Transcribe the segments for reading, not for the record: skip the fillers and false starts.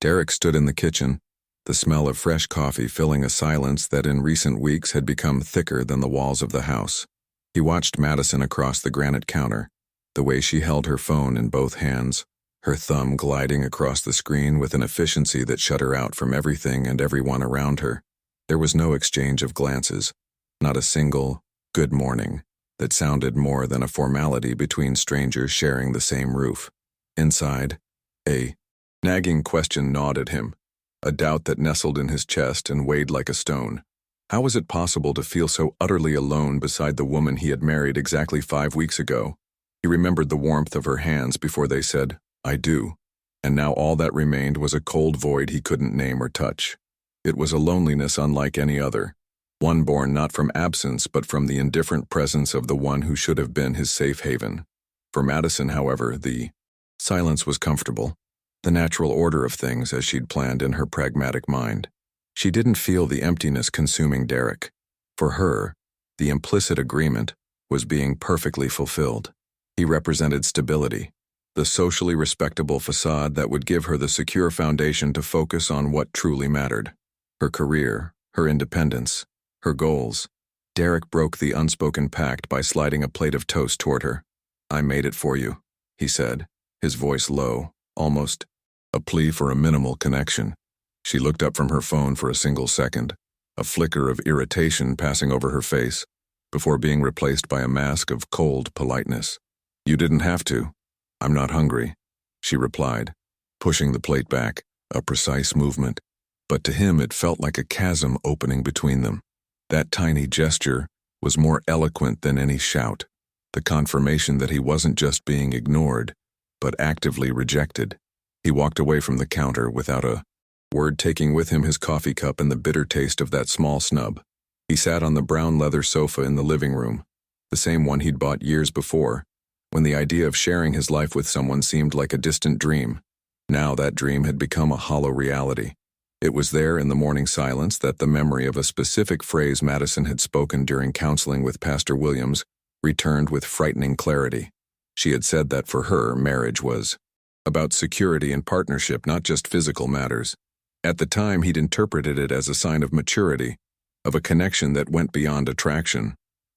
Derek stood in the kitchen, the smell of fresh coffee filling a silence that in recent weeks had become thicker than the walls of the house. He watched Madison across the granite counter, the way she held her phone in both hands, her thumb gliding across the screen with an efficiency that shut her out from everything and everyone around her. There was no exchange of glances, not a single "good morning" that sounded more than a formality between strangers sharing the same roof. Inside, a nagging question gnawed at him, a doubt that nestled in his chest and weighed like a stone. How was it possible to feel so utterly alone beside the woman he had married exactly 5 weeks ago? He remembered the warmth of her hands before they said, "I do," and now all that remained was a cold void he couldn't name or touch. It was a loneliness unlike any other, one born not from absence but from the indifferent presence of the one who should have been his safe haven. For Madison, however, the silence was comfortable, the natural order of things as she'd planned in her pragmatic mind. She didn't feel the emptiness consuming Derek. For her, the implicit agreement was being perfectly fulfilled. He represented stability, the socially respectable facade that would give her the secure foundation to focus on what truly mattered. Her career, her independence, her goals. Derek broke the unspoken pact by sliding a plate of toast toward her. "I made it for you," he said, his voice low, almost a plea for a minimal connection. She looked up from her phone for a single second, a flicker of irritation passing over her face, before being replaced by a mask of cold politeness. "You didn't have to. I'm not hungry," she replied, pushing the plate back, a precise movement. But to him it felt like a chasm opening between them. That tiny gesture was more eloquent than any shout, the confirmation that he wasn't just being ignored, but actively rejected. He walked away from the counter without a word, taking with him his coffee cup and the bitter taste of that small snub. He sat on the brown leather sofa in the living room, the same one he'd bought years before, when the idea of sharing his life with someone seemed like a distant dream. Now that dream had become a hollow reality. It was there in the morning silence that the memory of a specific phrase Madison had spoken during counseling with Pastor Williams returned with frightening clarity. She had said that for her, marriage was about security and partnership, not just physical matters. At the time, he'd interpreted it as a sign of maturity, of a connection that went beyond attraction.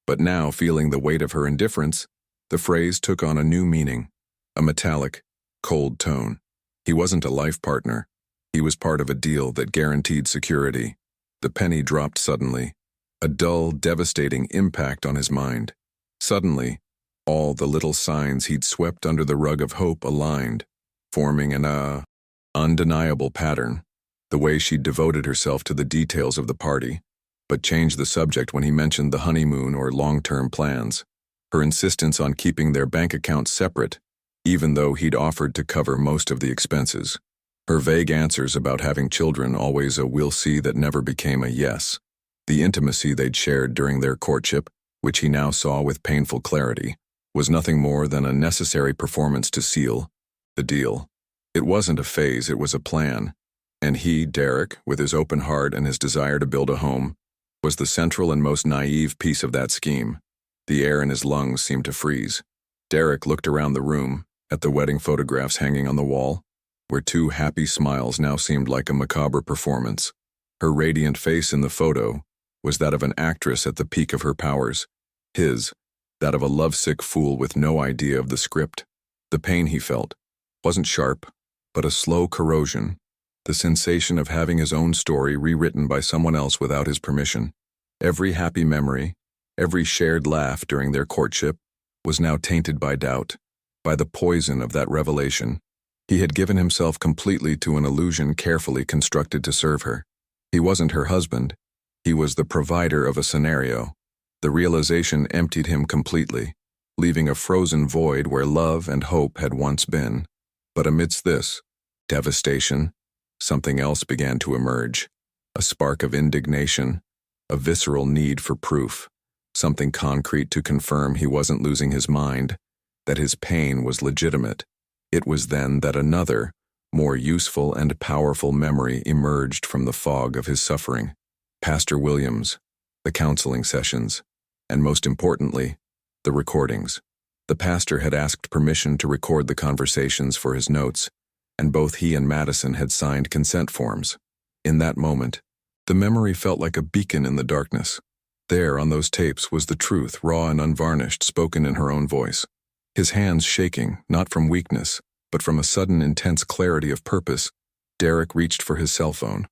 But now, feeling the weight of her indifference, the phrase took on a new meaning, a metallic, cold tone. He wasn't a life partner. He was part of a deal that guaranteed security. The penny dropped suddenly, a dull, devastating impact on his mind. Suddenly, all the little signs he'd swept under the rug of hope aligned, forming an undeniable pattern. The way she'd devoted herself to the details of the party, but changed the subject when he mentioned the honeymoon or long-term plans. Her insistence on keeping their bank accounts separate, even though he'd offered to cover most of the expenses. Her vague answers about having children, always a "we'll see" that never became a yes. The intimacy they'd shared during their courtship, which he now saw with painful clarity, was nothing more than a necessary performance to seal the deal. It wasn't a phase, it was a plan. And he, Derek, with his open heart and his desire to build a home, was the central and most naive piece of that scheme. The air in his lungs seemed to freeze. Derek looked around the room, at the wedding photographs hanging on the wall, where 2 happy smiles now seemed like a macabre performance. Her radiant face in the photo was that of an actress at the peak of her powers. His, that of a lovesick fool with no idea of the script. The pain he felt wasn't sharp, but a slow corrosion, the sensation of having his own story rewritten by someone else without his permission. Every happy memory, every shared laugh during their courtship, was now tainted by doubt, by the poison of that revelation. He had given himself completely to an illusion carefully constructed to serve her. He wasn't her husband. He was the provider of a scenario. The realization emptied him completely, leaving a frozen void where love and hope had once been. But amidst this devastation, something else began to emerge. A spark of indignation, a visceral need for proof, something concrete to confirm he wasn't losing his mind, that his pain was legitimate. It was then that another, more useful and powerful memory emerged from the fog of his suffering. Pastor Williams, the counseling sessions, and most importantly, the recordings. The pastor had asked permission to record the conversations for his notes, and both he and Madison had signed consent forms. In that moment, the memory felt like a beacon in the darkness. There, on those tapes, was the truth, raw and unvarnished, spoken in her own voice. His hands shaking, not from weakness, but from a sudden intense clarity of purpose, Derek reached for his cell phone.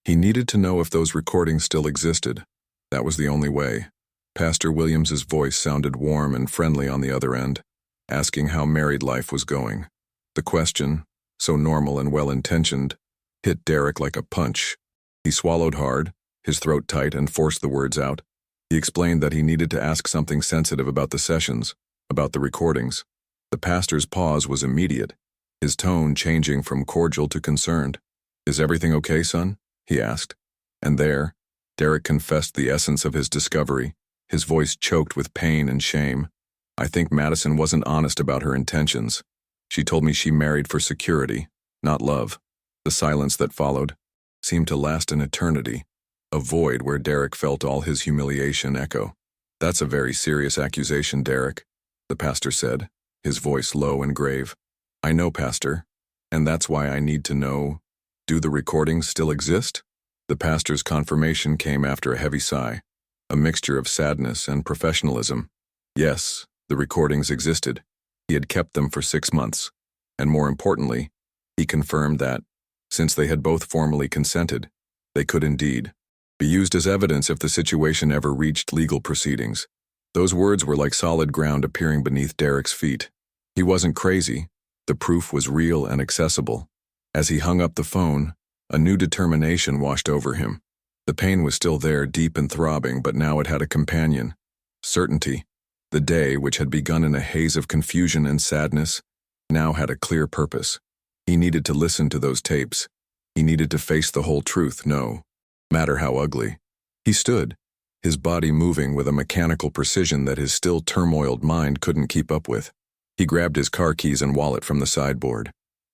He needed to know if those recordings still existed. That was the only way. Pastor Williams's voice sounded warm and friendly on the other end, asking how married life was going. The question, so normal and well-intentioned, hit Derek like a punch. He swallowed hard, his throat tight, and forced the words out. He explained that he needed to ask something sensitive about the sessions, about the recordings. The pastor's pause was immediate, his tone changing from cordial to concerned. "Is everything okay, son?" he asked. And there, Derek confessed the essence of his discovery, his voice choked with pain and shame. "I think Madison wasn't honest about her intentions. She told me she married for security, not love." The silence that followed seemed to last an eternity, a void where Derek felt all his humiliation echo. "That's a very serious accusation, Derek," the pastor said, his voice low and grave. "I know, Pastor, and that's why I need to know, do the recordings still exist?" The pastor's confirmation came after a heavy sigh, a mixture of sadness and professionalism. Yes, the recordings existed. He had kept them for 6 months, and more importantly, he confirmed that, since they had both formally consented, they could indeed be used as evidence if the situation ever reached legal proceedings. Those words were like solid ground appearing beneath Derek's feet. He wasn't crazy. The proof was real and accessible. As he hung up the phone, a new determination washed over him. The pain was still there, deep and throbbing, but now it had a companion. Certainty. The day, which had begun in a haze of confusion and sadness, now had a clear purpose. He needed to listen to those tapes. He needed to face the whole truth, no matter how ugly. He stood, his body moving with a mechanical precision that his still turmoiled mind couldn't keep up with. He grabbed his car keys and wallet from the sideboard.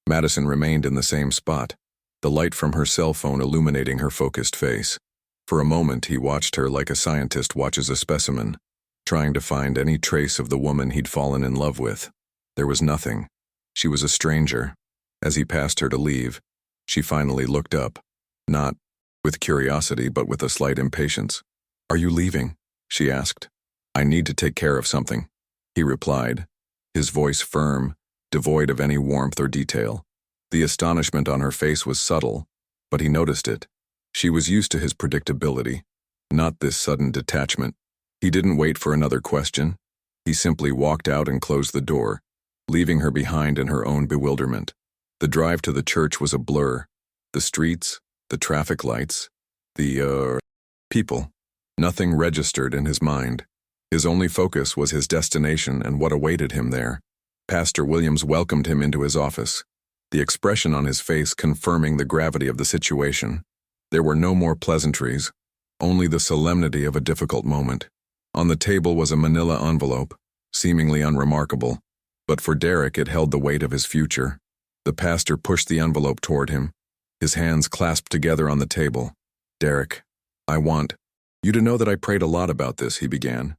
Madison remained in the same spot, the light from her cell phone illuminating her focused face. For a moment he watched her like a scientist watches a specimen, trying to find any trace of the woman he'd fallen in love with. There was nothing. She was a stranger. As he passed her to leave, she finally looked up, not with curiosity but with a slight impatience. "Are you leaving?" she asked. "I need to take care of something," he replied, his voice firm, devoid of any warmth or detail. The astonishment on her face was subtle, but he noticed it. She was used to his predictability, not this sudden detachment. He didn't wait for another question. He simply walked out and closed the door, leaving her behind in her own bewilderment. The drive to the church was a blur. The streets, the traffic lights, the people. Nothing registered in his mind. His only focus was his destination and what awaited him there. Pastor Williams welcomed him into his office, the expression on his face confirming the gravity of the situation. There were no more pleasantries, only the solemnity of a difficult moment. On the table was a manila envelope, seemingly unremarkable, but for Derek it held the weight of his future. The pastor pushed the envelope toward him, his hands clasped together on the table. "Derek, I want you to know that I prayed a lot about this," he began.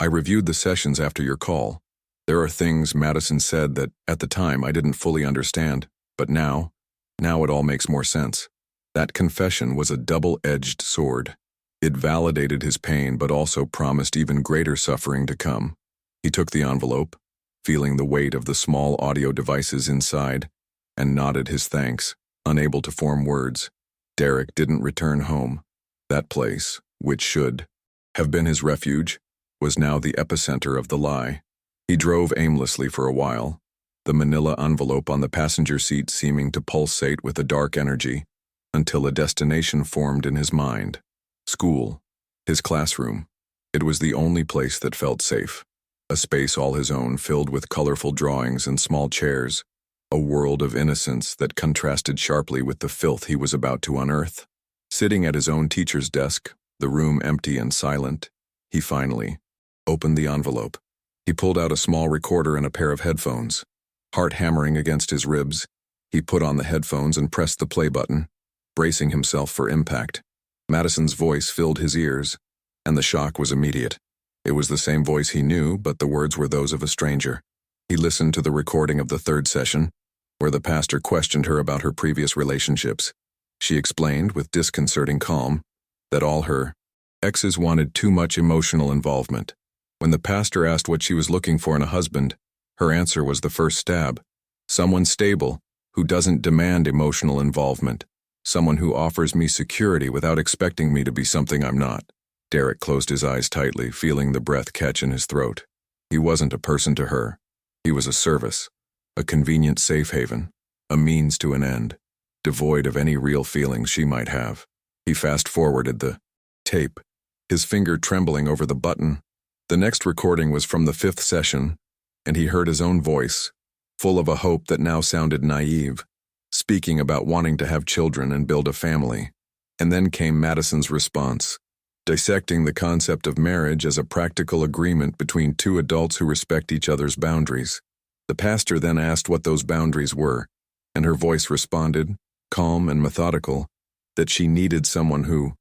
"I reviewed the sessions after your call. There are things Madison said that, at the time, I didn't fully understand, but now it all makes more sense." That confession was a double-edged sword. It validated his pain but also promised even greater suffering to come. He took the envelope, feeling the weight of the small audio devices inside, and nodded his thanks, unable to form words. Derek didn't return home. That place, which should have been his refuge, was now the epicenter of the lie. He drove aimlessly for a while, the manila envelope on the passenger seat seeming to pulsate with a dark energy, until a destination formed in his mind. School, his classroom. It was the only place that felt safe. A space all his own filled with colorful drawings and small chairs, a world of innocence that contrasted sharply with the filth he was about to unearth. Sitting at his own teacher's desk, the room empty and silent, he finally opened the envelope. He pulled out a small recorder and a pair of headphones. Heart hammering against his ribs, he put on the headphones and pressed the play button, bracing himself for impact. Madison's voice filled his ears, and the shock was immediate. It was the same voice he knew, but the words were those of a stranger. He listened to the recording of the third session, where the pastor questioned her about her previous relationships. She explained, with disconcerting calm, that all her exes wanted too much emotional involvement. When the pastor asked what she was looking for in a husband, her answer was the first stab. Someone stable, who doesn't demand emotional involvement. Someone who offers me security without expecting me to be something I'm not. Derek closed his eyes tightly, feeling the breath catch in his throat. He wasn't a person to her. He was a service, a convenient safe haven, a means to an end, devoid of any real feelings she might have. He fast-forwarded the tape, his finger trembling over the button. The next recording was from the 5th session, and he heard his own voice, full of a hope that now sounded naive, speaking about wanting to have children and build a family. And then came Madison's response, dissecting the concept of marriage as a practical agreement between two adults who respect each other's boundaries. The pastor then asked what those boundaries were, and her voice responded, calm and methodical, that she needed someone who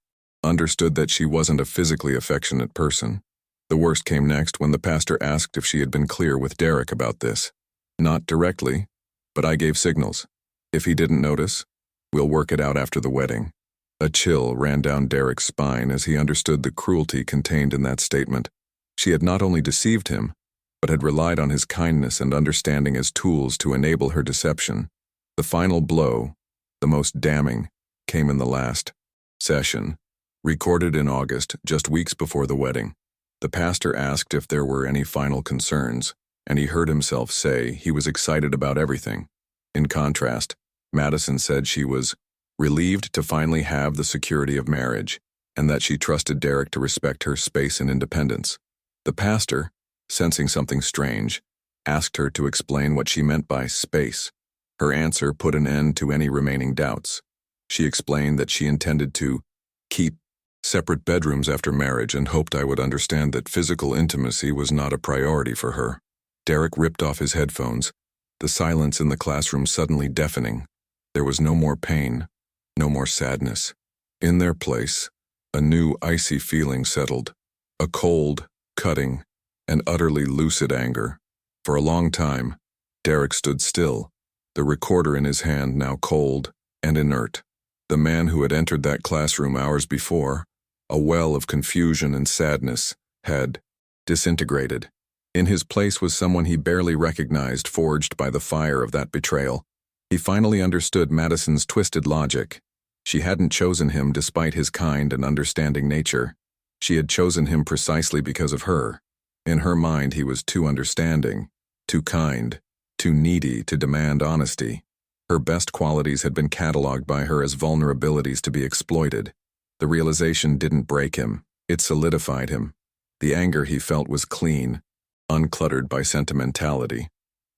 understood that she wasn't a physically affectionate person. The worst came next when the pastor asked if she had been clear with Derek about this. Not directly, but I gave signals. If he didn't notice, we'll work it out after the wedding. A chill ran down Derek's spine as he understood the cruelty contained in that statement. She had not only deceived him, but had relied on his kindness and understanding as tools to enable her deception. The final blow, the most damning, came in the last session, recorded in August, just weeks before the wedding. The pastor asked if there were any final concerns, and he heard himself say he was excited about everything. In contrast, Madison said she was relieved to finally have the security of marriage, and that she trusted Derek to respect her space and independence. The pastor, sensing something strange, asked her to explain what she meant by space. Her answer put an end to any remaining doubts. She explained that she intended to keep separate bedrooms after marriage and hoped I would understand that physical intimacy was not a priority for her. Derek ripped off his headphones, the silence in the classroom suddenly deafening. There was no more pain, no more sadness. In their place, a new icy feeling settled, a cold, cutting, and utterly lucid anger. For a long time, Derek stood still, the recorder in his hand now cold and inert. The man who had entered that classroom hours before, a well of confusion and sadness, had disintegrated. In his place was someone he barely recognized, forged by the fire of that betrayal. He finally understood Madison's twisted logic. She hadn't chosen him despite his kind and understanding nature. She had chosen him precisely because of her. In her mind, he was too understanding, too kind, too needy to demand honesty. Her best qualities had been cataloged by her as vulnerabilities to be exploited. The realization didn't break him, it solidified him. The anger he felt was clean, uncluttered by sentimentality.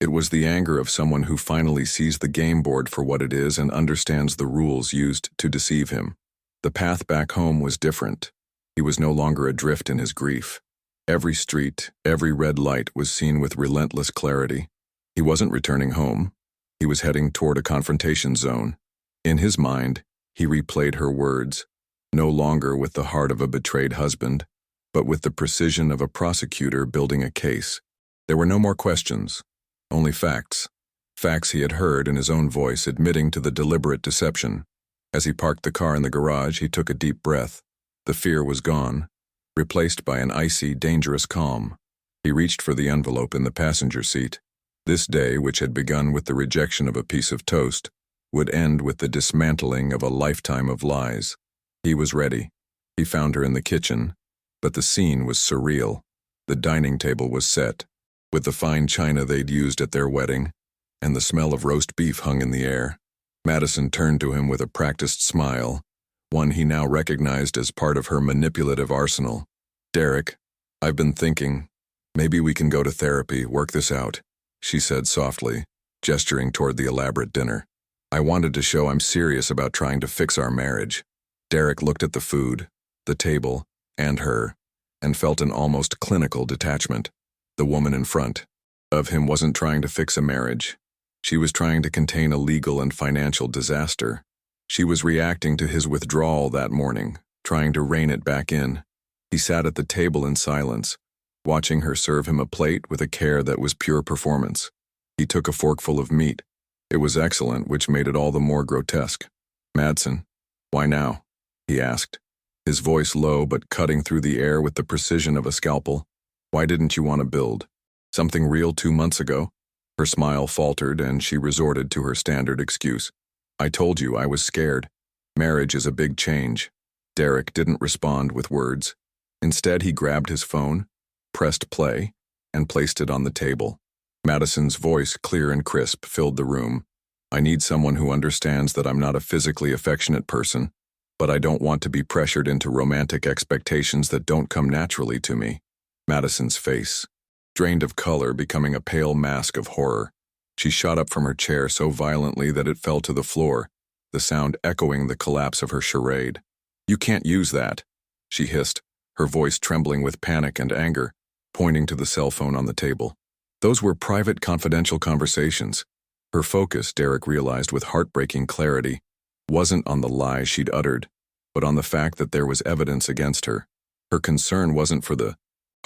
It was the anger of someone who finally sees the game board for what it is and understands the rules used to deceive him. The path back home was different. He was no longer adrift in his grief. Every street, every red light was seen with relentless clarity. He wasn't returning home. He was heading toward a confrontation zone. In his mind, he replayed her words, no longer with the heart of a betrayed husband, but with the precision of a prosecutor building a case. There were no more questions, only facts. Facts he had heard in his own voice admitting to the deliberate deception. As he parked the car in the garage, he took a deep breath. The fear was gone, replaced by an icy, dangerous calm. He reached for the envelope in the passenger seat. This day, which had begun with the rejection of a piece of toast, would end with the dismantling of a lifetime of lies. He was ready. He found her in the kitchen, but the scene was surreal. The dining table was set, with the fine china they'd used at their wedding, and the smell of roast beef hung in the air. Madison turned to him with a practiced smile, one he now recognized as part of her manipulative arsenal. "Derek, I've been thinking, maybe we can go to therapy, work this out," she said softly, gesturing toward the elaborate dinner. "I wanted to show I'm serious about trying to fix our marriage." Derek looked at the food, the table, and her, and felt an almost clinical detachment. The woman in front of him wasn't trying to fix a marriage. She was trying to contain a legal and financial disaster. She was reacting to his withdrawal that morning, trying to rein it back in. He sat at the table in silence, watching her serve him a plate with a care that was pure performance. He took a forkful of meat, It was excellent, which made it all the more grotesque. "Madsen, why now?" he asked, his voice low but cutting through the air with the precision of a scalpel. "Why didn't you want to build something real 2 months ago?" Her smile faltered and she resorted to her standard excuse. "I told you I was scared. Marriage is a big change." Derek didn't respond with words. Instead, he grabbed his phone, pressed play, and placed it on the table. Madison's voice, clear and crisp, filled the room. "I need someone who understands that I'm not a physically affectionate person, but I don't want to be pressured into romantic expectations that don't come naturally to me." Madison's face drained of color, becoming a pale mask of horror. She shot up from her chair so violently that it fell to the floor, the sound echoing the collapse of her charade. "You can't use that," she hissed, her voice trembling with panic and anger, pointing to the cell phone on the table. "Those were private, confidential conversations." Her focus, Derek realized with heartbreaking clarity, wasn't on the lies she'd uttered, but on the fact that there was evidence against her. Her concern wasn't for the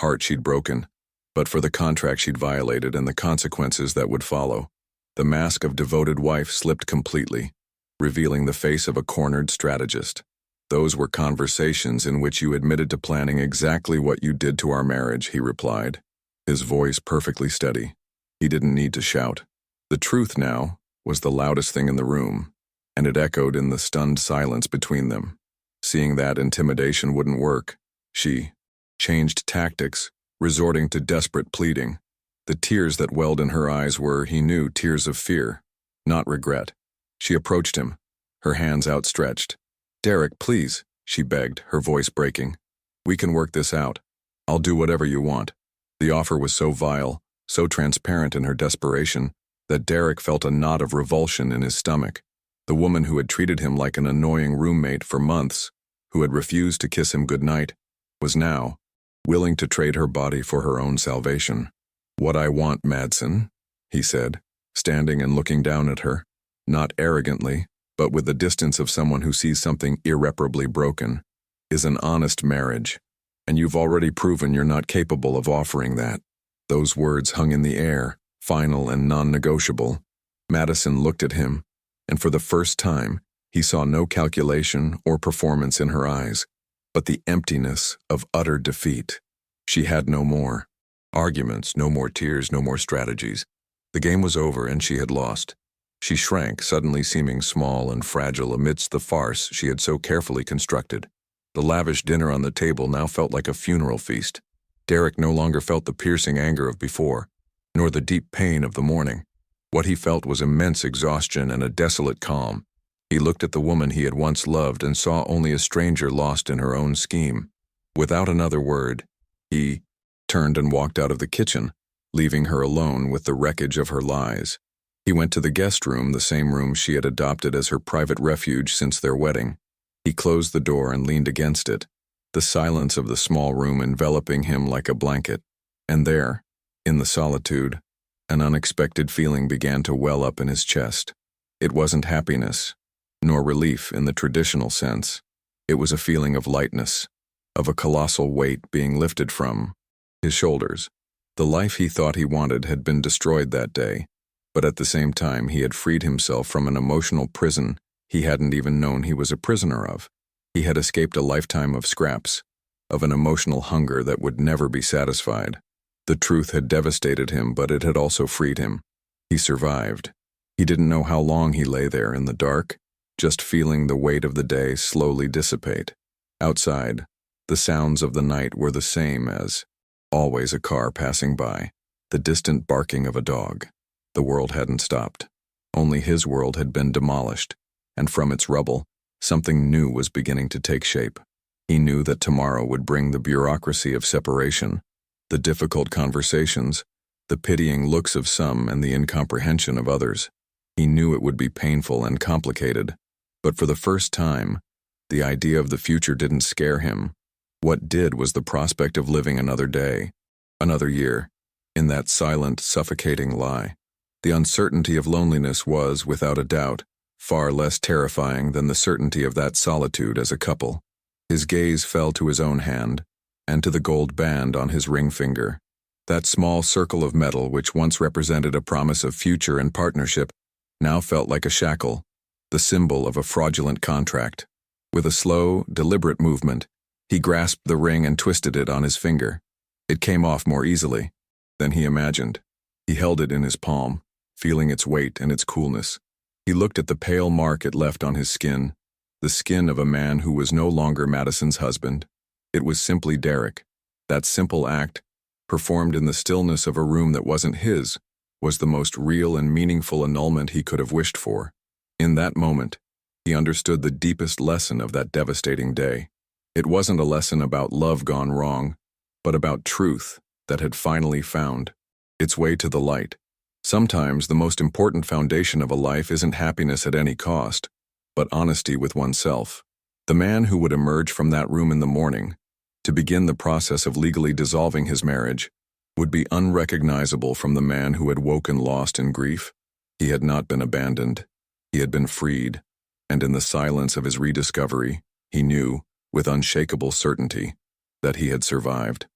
heart she'd broken, but for the contract she'd violated and the consequences that would follow. The mask of devoted wife slipped completely, revealing the face of a cornered strategist. "Those were conversations in which you admitted to planning exactly what you did to our marriage," he replied, his voice perfectly steady. He didn't need to shout. The truth now was the loudest thing in the room, and it echoed in the stunned silence between them. Seeing that intimidation wouldn't work, she changed tactics, resorting to desperate pleading. The tears that welled in her eyes were, he knew, tears of fear, not regret. She approached him, her hands outstretched. "Derek, please," she begged, her voice breaking. "We can work this out. I'll do whatever you want." The offer was so vile, so transparent in her desperation, that Derek felt a knot of revulsion in his stomach. The woman who had treated him like an annoying roommate for months, who had refused to kiss him goodnight, was now willing to trade her body for her own salvation. "What I want, Madsen," he said, standing and looking down at her, not arrogantly, but with the distance of someone who sees something irreparably broken, "is an honest marriage, and you've already proven you're not capable of offering that." Those words hung in the air, final and non-negotiable. Madison looked at him, and for the first time, he saw no calculation or performance in her eyes, but the emptiness of utter defeat. She had no more arguments, no more tears, no more strategies. The game was over and she had lost. She shrank, suddenly seeming small and fragile amidst the farce she had so carefully constructed. The lavish dinner on the table now felt like a funeral feast. Derek no longer felt the piercing anger of before, nor the deep pain of the morning. What he felt was immense exhaustion and a desolate calm. He looked at the woman he had once loved and saw only a stranger lost in her own scheme. Without another word, he turned and walked out of the kitchen, leaving her alone with the wreckage of her lies. He went to the guest room, the same room she had adopted as her private refuge since their wedding. He closed the door and leaned against it, the silence of the small room enveloping him like a blanket. And there, in the solitude, an unexpected feeling began to well up in his chest. It wasn't happiness, nor relief in the traditional sense. It was a feeling of lightness, of a colossal weight being lifted from his shoulders. The life he thought he wanted had been destroyed that day, but at the same time he had freed himself from an emotional prison he hadn't even known he was a prisoner of. He had escaped a lifetime of scraps, of an emotional hunger that would never be satisfied. The truth had devastated him, but it had also freed him. He survived. He didn't know how long he lay there in the dark, just feeling the weight of the day slowly dissipate. Outside, the sounds of the night were the same as always a car passing by, the distant barking of a dog. The world hadn't stopped. Only his world had been demolished, and from its rubble, something new was beginning to take shape. He knew that tomorrow would bring the bureaucracy of separation, the difficult conversations, the pitying looks of some and the incomprehension of others. He knew it would be painful and complicated, but for the first time, the idea of the future didn't scare him. What did was the prospect of living another day, another year, in that silent, suffocating lie. The uncertainty of loneliness was, without a doubt, far less terrifying than the certainty of that solitude as a couple. His gaze fell to his own hand, and to the gold band on his ring finger. That small circle of metal which once represented a promise of future and partnership now felt like a shackle, the symbol of a fraudulent contract. With a slow, deliberate movement, he grasped the ring and twisted it on his finger. It came off more easily than he imagined. He held it in his palm, feeling its weight and its coolness. He looked at the pale mark it left on his skin, the skin of a man who was no longer Madison's husband. It was simply Derek. That simple act, performed in the stillness of a room that wasn't his, was the most real and meaningful annulment he could have wished for. In that moment, he understood the deepest lesson of that devastating day. It wasn't a lesson about love gone wrong, but about truth that had finally found its way to the light. Sometimes the most important foundation of a life isn't happiness at any cost, but honesty with oneself. The man who would emerge from that room in the morning, to begin the process of legally dissolving his marriage, would be unrecognizable from the man who had woken lost in grief. He had not been abandoned. He had been freed, and in the silence of his rediscovery, he knew, with unshakable certainty, that he had survived.